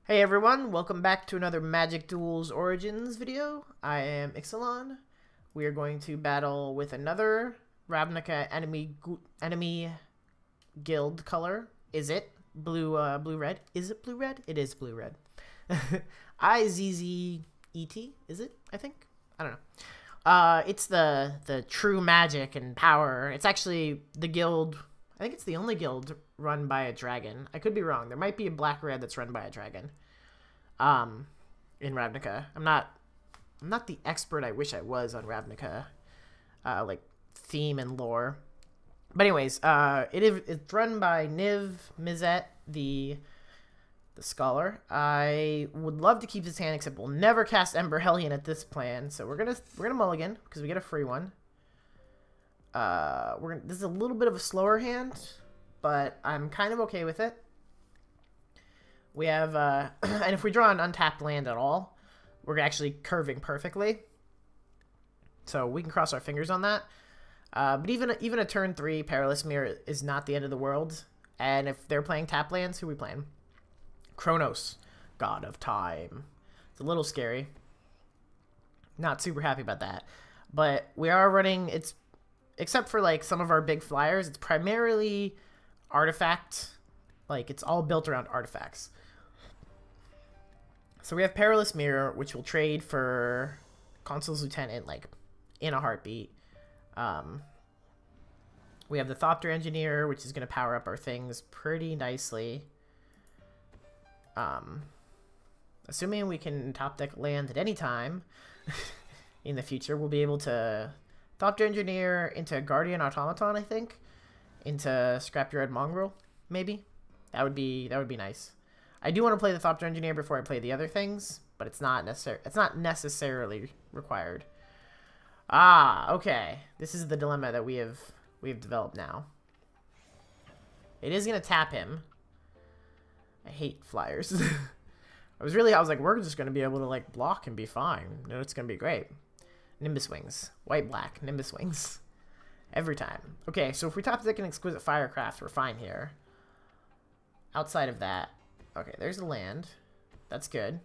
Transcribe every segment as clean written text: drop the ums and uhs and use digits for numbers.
Hey everyone, welcome back to another Magic Duels Origins video. I am Ixalan. We are going to battle with another Ravnica enemy guild color. Izzet blue-red? Is it blue-red? It is blue-red. Izzet, is it? I think? I don't know. It's the true magic and power. It's actually the guild. I think it's the only guild run by a dragon. I could be wrong. There might be a black-red that's run by a dragon. In Ravnica. I'm not the expert I wish I was on Ravnica, like theme and lore. But anyways, it's run by Izzet, the scholar. I would love to keep this hand, except we'll never cast Ember Hellion at this plan. So we're gonna mulligan because we get a free one. This is a little bit of a slower hand, but I'm kind of okay with it. We have, and if we draw an untapped land at all, we're actually curving perfectly. So we can cross our fingers on that. But even a turn 3 Perilous Mirror is not the end of the world. And if they're playing tap lands, who are we playing? Kronos, God of Time. It's a little scary. Not super happy about that. But we are running, except for like some of our big flyers, it's primarily artifact. Like, it's all built around artifacts. So we have Perilous Mirror, which will trade for Consul's Lieutenant, like, in a heartbeat. We have the Thopter Engineer, which is going to power up our things pretty nicely. Assuming we can top deck land at any time in the future, we'll be able to Thopter Engineer into Guardian Automaton, I think. Into Scrapyard Mongrel, maybe. That would be nice. I do want to play the Thopter Engineer before I play the other things, but it's not necessarily required. Ah, okay. This is the dilemma that we have developed now. It is gonna tap him. I hate flyers. I was like, we're just gonna be able to like block and be fine. No, it's gonna be great. Nimbus Wings, white black Nimbus Wings, every time. Okay, so if we top deck an Exquisite Firecraft, we're fine here. Outside of that, okay, there's the land. That's good.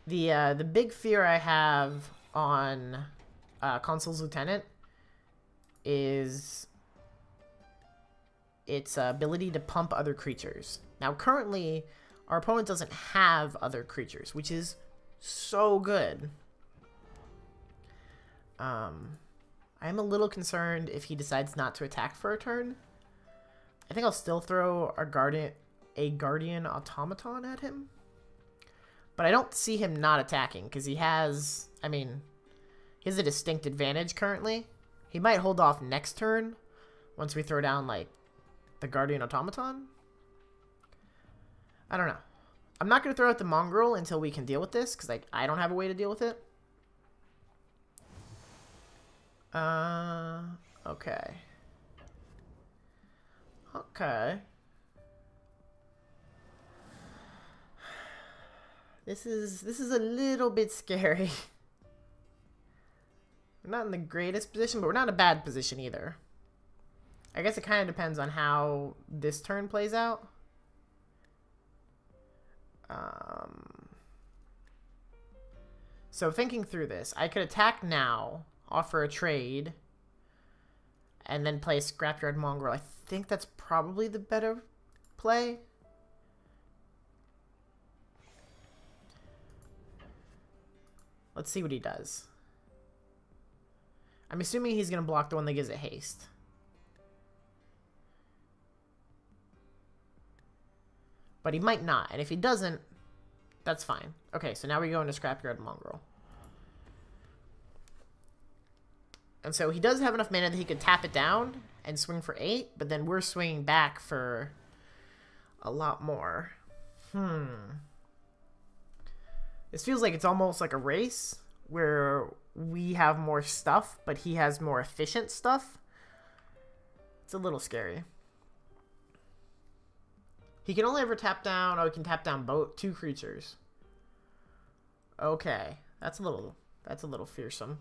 The big fear I have on Consul's Lieutenant is its ability to pump other creatures. Now, currently, our opponent doesn't have other creatures, which is so good. I'm a little concerned if he decides not to attack for a turn. I think I'll still throw a Guardian Automaton at him. But I don't see him not attacking, because he has, I mean, he has a distinct advantage currently. He might hold off next turn once we throw down, like, the Guardian Automaton. I don't know. I'm not going to throw out the Mongrel until we can deal with this, because like, I don't have a way to deal with it. Okay. Okay. This is a little bit scary. We're not in the greatest position, but we're not in a bad position either. I guess it kind of depends on how this turn plays out. So thinking through this, I could attack now, offer a trade, and then play Scrapyard Mongrel. I think that's probably the better play. Let's see what he does. I'm assuming he's going to block the one that gives it haste. But he might not, and if he doesn't, that's fine. Okay, so now we go into Scrapyard Mongrel. And so he does have enough mana that he could tap it down and swing for 8, but then we're swinging back for a lot more. This feels like it's almost like a race where we have more stuff, but he has more efficient stuff. It's a little scary. He can only ever tap down, he can tap down both 2 creatures. Okay, that's a little fearsome.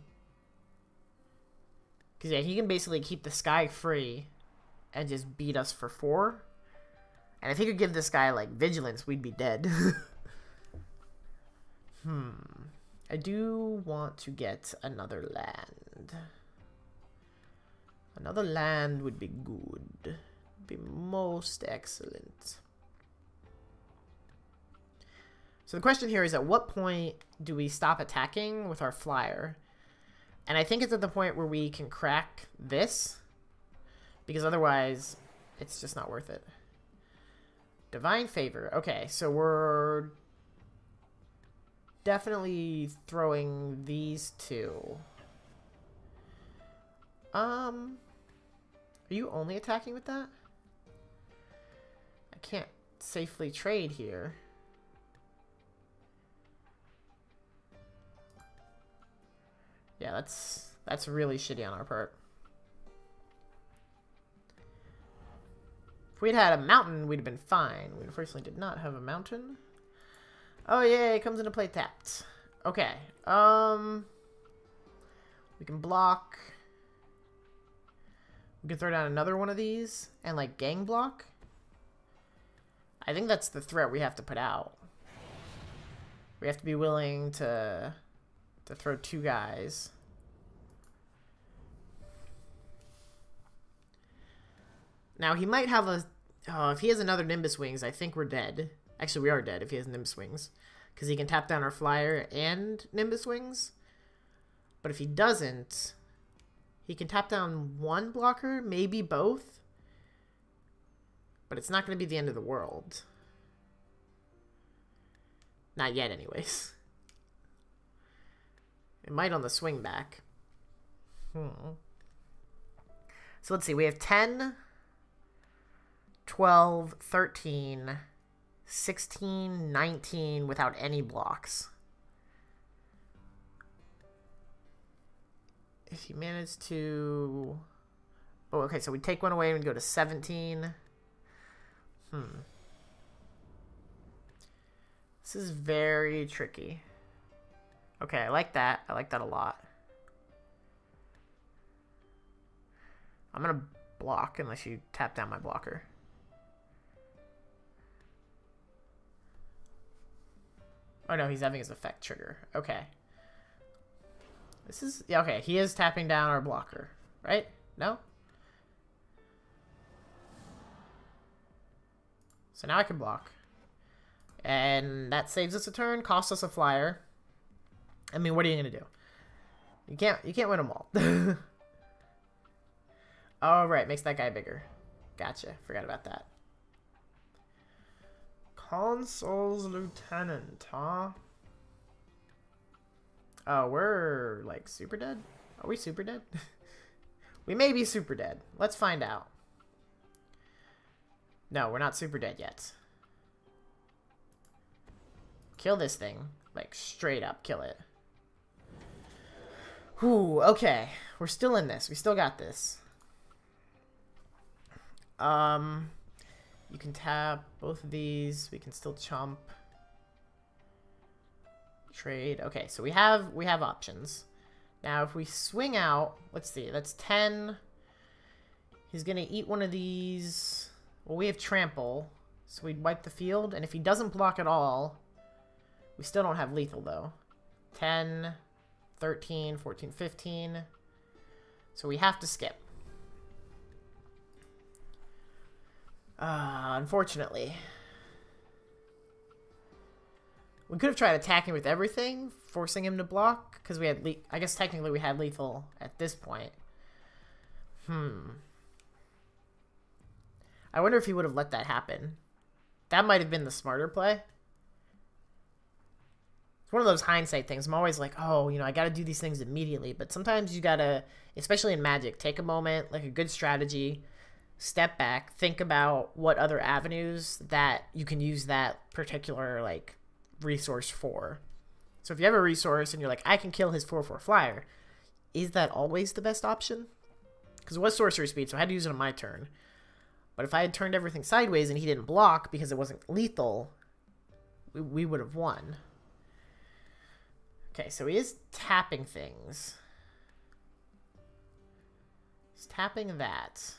Because yeah, he can basically keep the sky free and just beat us for 4. And if he could give this guy, like, vigilance, we'd be dead. I do want to get another land. Another land would be good. Be most excellent. So the question here is, at what point do we stop attacking with our flyer? And I think it's at the point where we can crack this, because otherwise it's just not worth it. Divine Favor. Okay, so we're definitely throwing these two. Are you only attacking with that? I can't safely trade here. Yeah, that's really shitty on our part. If we'd had a mountain, we'd have been fine. We unfortunately did not have a mountain. Oh yeah, it comes into play tapped. Okay. We can block. We can throw down another one of these and like gang block. I think that's the threat we have to put out. We have to be willing to throw two guys. Now he might have a... Oh, if he has another Nimbus Wings, I think we're dead. Actually, we are dead if he has Nimbus Wings. Because he can tap down our flyer and Nimbus Wings. But if he doesn't, he can tap down one blocker, maybe both. But it's not going to be the end of the world. Not yet, anyways. It might on the swing back. So let's see. We have 10, 12, 13, 16, 19 without any blocks. If you manage to... Oh, okay, so we take one away and we go to 17. This is very tricky. Okay, I like that. I like that a lot. I'm gonna block unless you tap down my blocker. Oh no, he's having his effect trigger. Okay. This is... Yeah, okay, he is tapping down our blocker, right? No? So now I can block. And that saves us a turn, costs us a flyer. I mean, what are you gonna do? You can't win them all. Oh, right, makes that guy bigger. Gotcha, forgot about that. Consul's Lieutenant, huh? Oh, we're, like, super dead? Are we super dead? We may be super dead. Let's find out. No, we're not super dead yet. Kill this thing. Like, straight up kill it. Whew, okay. We're still in this. We still got this. You can tap both of these. We can still chump. Trade. Okay, so we have options. Now, if we swing out, let's see, that's 10. He's going to eat one of these. Well, we have trample, so we'd wipe the field. And if he doesn't block at all, we still don't have lethal, though. 10, 13, 14, 15. So we have to skip. Unfortunately. We could have tried attacking with everything, forcing him to block, because we had I guess technically we had lethal at this point. I wonder if he would have let that happen. That might have been the smarter play. It's one of those hindsight things. I'm always like, oh, you know, I got to do these things immediately. But sometimes you got to, especially in Magic, take a moment, like a good strategy, step back, think about what other avenues that you can use that particular, like, resource for. So if you have a resource and you're like, I can kill his 4/4 flyer, is that always the best option? Because it was sorcery speed, so I had to use it on my turn. But if I had turned everything sideways and he didn't block because it wasn't lethal, we would have won. Okay, so he is tapping things. He's tapping that.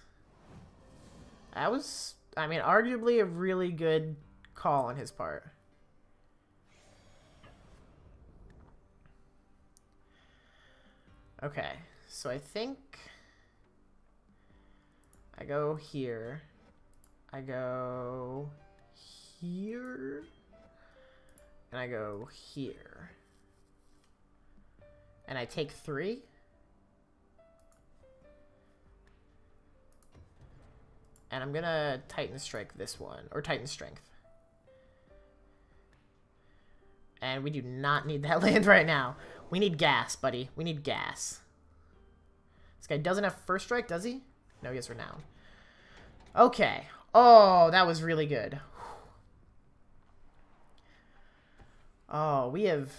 That was I mean, arguably a really good call on his part. Okay, so I think I go here. I go here. And I go here. And I take 3. And I'm gonna Titan Strike this one, or Titan Strength. And we do not need that land right now. We need gas, buddy. We need gas. This guy doesn't have first strike, does he? No, he has renown. Okay. Oh, that was really good. Oh, we have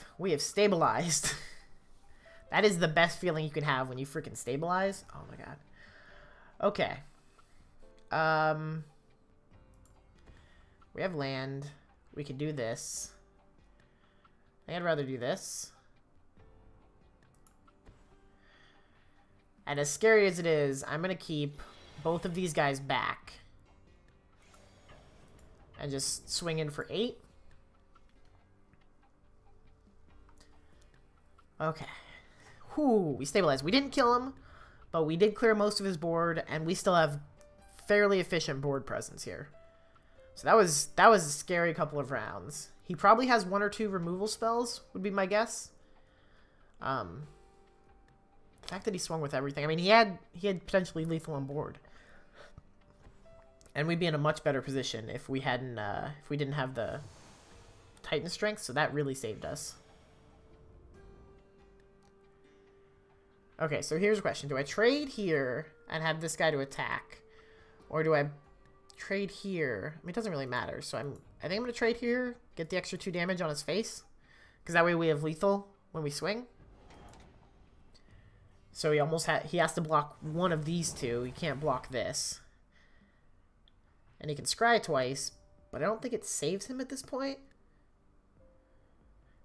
stabilized. That is the best feeling you can have when you freaking stabilize. Oh my god. Okay. We have land. We can do this. I think I'd rather do this. And as scary as it is, I'm going to keep both of these guys back. And just swing in for 8. Okay. Whew, we stabilized. We didn't kill him, but we did clear most of his board, and we still have fairly efficient board presence here. So that was a scary couple of rounds. He probably has 1 or 2 removal spells, would be my guess. The fact that he swung with everything. I mean, he had potentially lethal on board. And we'd be in a much better position if we hadn't if we didn't have the Titan Strength, so that really saved us. Okay, so here's a question. Do I trade here and have this guy to attack? Or do I trade here? I mean, it doesn't really matter. So I think I'm going to trade here, get the extra 2 damage on his face. Because that way we have lethal when we swing. So he has to block one of these 2. He can't block this. And he can scry twice, but I don't think it saves him at this point.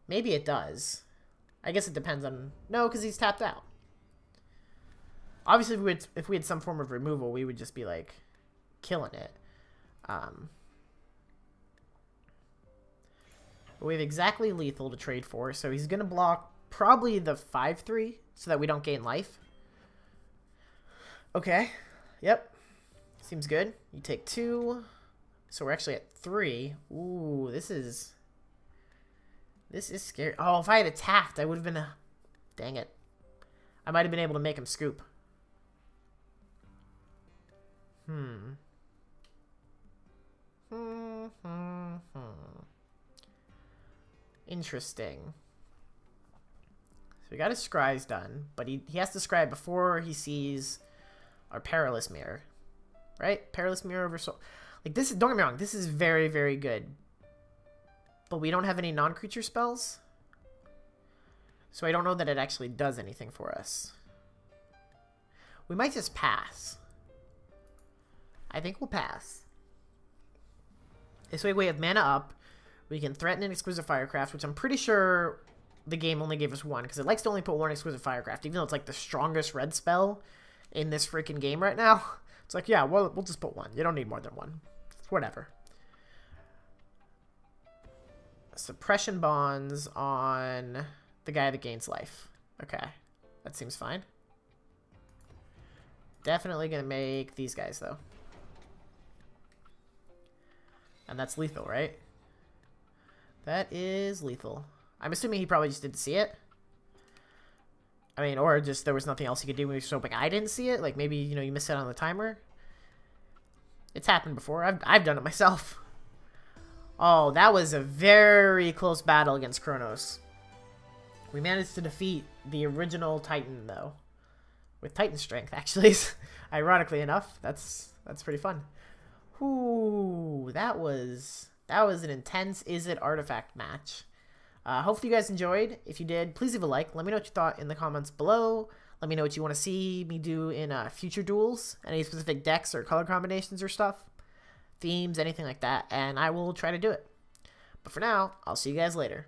Maybe it does. I guess it depends on... No, because he's tapped out. Obviously, if we had some form of removal, we would just be, like, killing it. But we have exactly lethal to trade for, so he's going to block probably the 5/3 so that we don't gain life. Okay. Yep. Seems good. You take 2. So we're actually at 3. Ooh, this is scary. Oh, if I had attacked, I would have been... Dang it. I might have been able to make him scoop. Interesting. So we got his scries done, but he has to scry before he sees our Perilous Mirror. Right? Perilous Mirror over soul. Like, this is, don't get me wrong, this is very, very good. But we don't have any non-creature spells. So I don't know that it actually does anything for us. We might just pass. I think we'll pass. This way we have mana up. We can threaten an Exquisite Firecraft, which I'm pretty sure the game only gave us 1, because it likes to only put 1 Exquisite Firecraft, even though it's like the strongest red spell in this freaking game right now. It's like, yeah, we'll just put 1. You don't need more than 1. It's whatever. Suppression bonds on the guy that gains life. Okay, that seems fine. Definitely gonna make these guys, though. And that's lethal, right? That is lethal. I'm assuming he probably just didn't see it. I mean, or just there was nothing else he could do when he was hoping I didn't see it. Like, maybe, you know, you missed it on the timer. It's happened before. I've done it myself. Oh, that was a very close battle against Kronos. We managed to defeat the original Titan, though. With Titan Strength, actually. Ironically enough. That's pretty fun. Ooh, that was an intense Izzet artifact match. Hopefully you guys enjoyed. If you did, please leave a like. Let me know what you thought in the comments below. Let me know what you want to see me do in future duels. Any specific decks or color combinations or stuff. Themes, anything like that. And I will try to do it. But for now, I'll see you guys later.